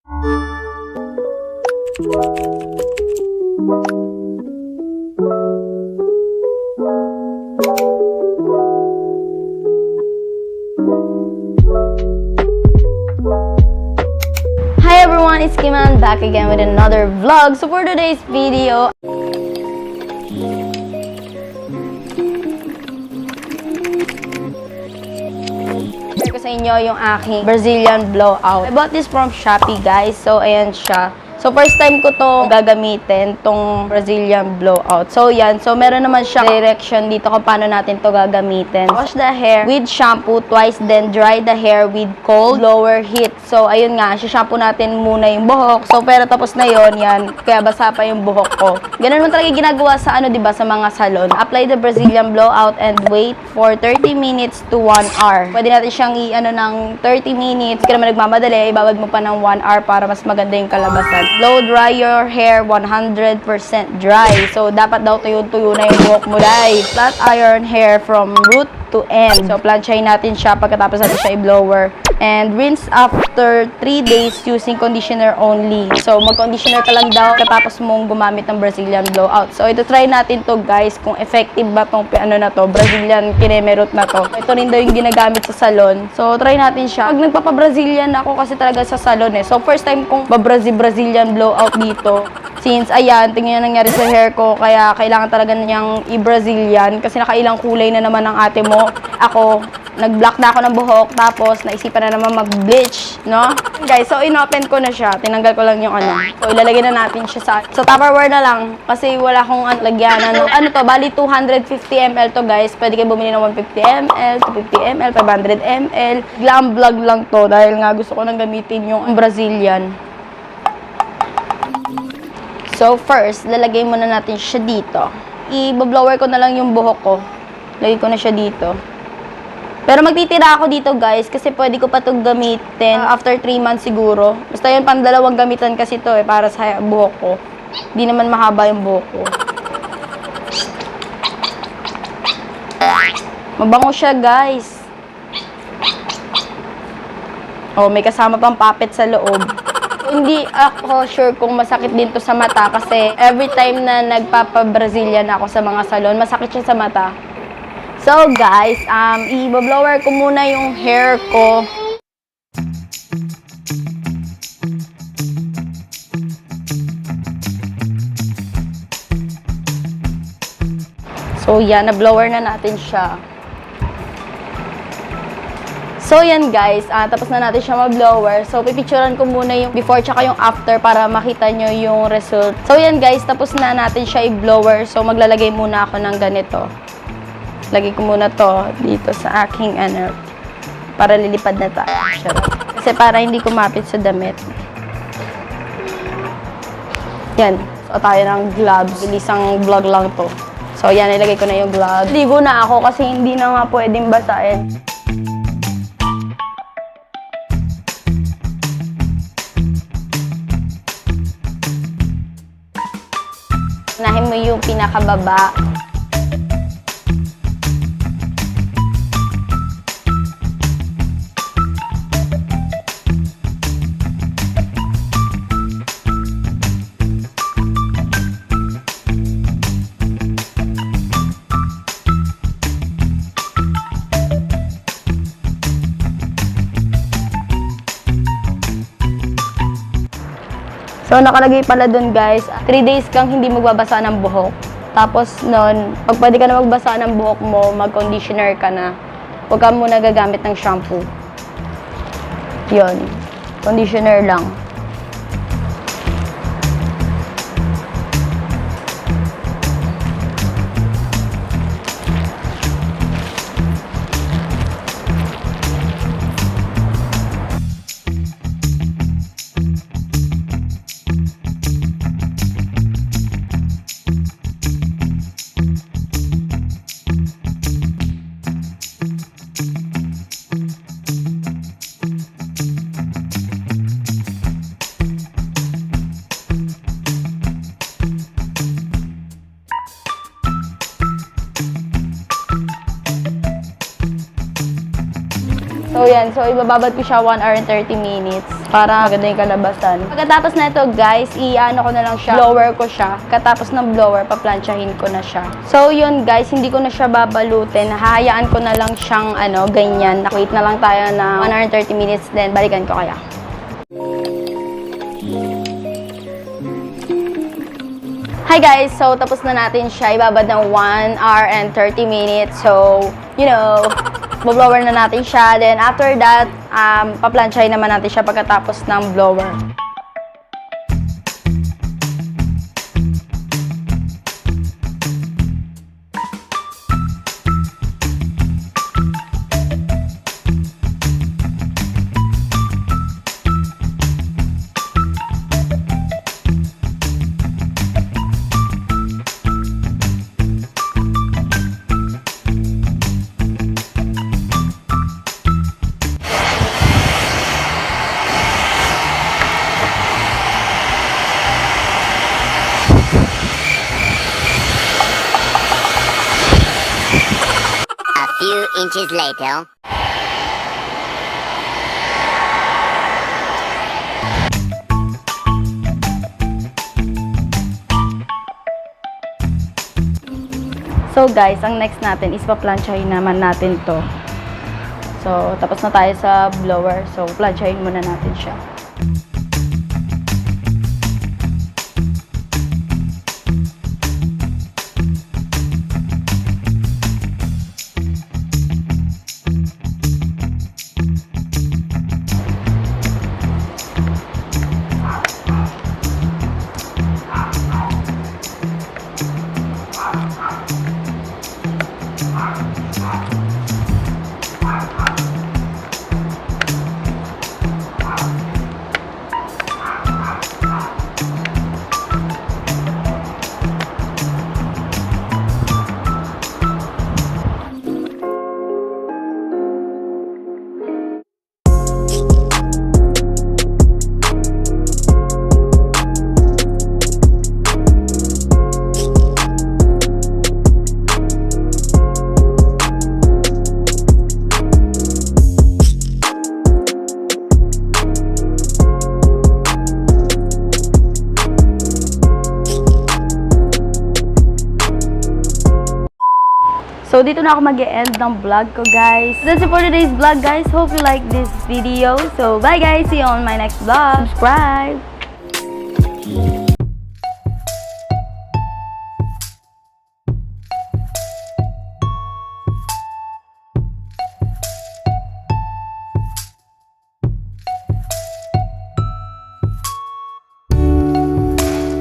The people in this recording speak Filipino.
Hi everyone, it's Kiman back again with another vlog. So for today's video, share ko sa inyo yung aking Brazilian blowout. I bought this from Shopee, guys. So ayan siya. So first time ko to gagamitin, tong Brazilian blowout. So yan, so meron naman siyang direction dito kung paano natin to gagamitin. Wash the hair with shampoo twice, then dry the hair with cold lower heat. So ayun nga, shampoo natin muna yung buhok. So pero tapos na yon, yan, kaya basa pa yung buhok ko. Ganun mo talaga ginagawa sa ano, 'di ba, sa mga salon. Apply the Brazilian blowout and wait for 30 minutes to 1 hour. Pwede natin siyang i-ano ng 30 minutes. Kaya naman nagmamadali, ibabad mo pa ng 1 hour para mas maganda yung kalabasan. Blow dry your hair 100% dry. So, dapat daw tuyo-tuyo na yung buhok mo, guys. Flat iron hair from root to end. So, planchayin natin siya pagkatapos natin siya i-blower. And rinse after 3 days using conditioner only. So, mag-conditioner ka lang daw katapos mong gumamit ng Brazilian blowout. So, ito try natin to, guys, kung effective ba tong ano na to, Brazilian kinemerut na to. Ito rin daw yung ginagamit sa salon. So, try natin siya. Pag nagpapa-Brazilian ako kasi talaga sa salon eh. So, first time kong Brazilian blowout dito. Since, ayan, tingnan yung nangyari sa hair ko, kaya kailangan talaga niyang i-Brazilian kasi nakailang kulay na naman ng ate mo. Ako, nag-block na ako ng buhok, tapos naisipan na naman mag-bleach, no? Guys, so inopen ko na siya. Tinanggal ko lang yung ano. So, ilalagay na natin siya sa Tupperware na lang kasi wala akong lagyan. Ano to, bali 250 ml to, guys. Pwede kayo bumili ng 150 ml, 250 ml, 500 ml. Glam vlog lang to dahil nga gusto ko nang gamitin yung Brazilian. So, first, lalagay muna natin siya dito. I-blower ko na lang yung buhok ko. Lagay ko na siya dito. Pero magtitira ako dito, guys, kasi pwede ko pa ito gamitin after 3 months siguro. Basta yun, pang dalawang gamitan kasi ito para sa buhok ko. Hindi naman mahaba yung buhok ko. Mabango siya, guys. Oh, may kasama pang puppet sa loob. Hindi ako sure kung masakit din to sa mata kasi every time na nagpapa-Brazilian ako sa mga salon, masakit siya sa mata. So guys, i-blower ko muna yung hair ko. So yan, na-blower na natin siya. So yan, guys, tapos na natin siya ma-blower. So pipicturean ko muna yung before tsaka yung after para makita nyo yung result. So yan, guys, tapos na natin siya i-blower. So maglalagay muna ako ng ganito. Lagay ko muna to dito sa aking para lilipad na tayo. Kasi para hindi kumapit sa damit. Yan. So tayo ng gloves. Bilisang vlog lang to. So yan, ilagay ko na yung gloves. Ligo na ako kasi hindi na nga pwedeng basahin. Unahin mo yung pinakababa. So, nakalagay pala dun, guys, 3 days kang hindi magbabasa ng buhok. Tapos nun, pag pwede ka na magbasa ng buhok mo, mag-conditioner ka na. Huwag ka muna gagamit ng shampoo. Yun. Conditioner lang. So, yan. So, ibababad ko siya 1 hour and 30 minutes para maganda yung kalabasan. Pagkatapos na ito guys, i-ano ko na lang siya, blower ko siya. Katapos ng blower, paplansyahin ko na siya. So yun guys, hindi ko na siya babalutin. Hahayaan ko na lang siyang ganyan. Wait na lang tayo na 1 hour and 30 minutes, then balikan ko kaya. Hi guys! So, tapos na natin siya. Ibabad ng 1 hour and 30 minutes. So, blower na natin siya. Then, after that, paplansyahin naman natin siya pagkatapos ng blower. A few inches later. So guys, ang next natin is paplansyahin naman natin to. So, tapos na tayo sa blower. So, plansyahin muna natin siya. So, dito na ako mag-e-end ng vlog ko, guys. That's it for today's vlog, guys. Hope you like this video. So, bye, guys. See you on my next vlog. Subscribe!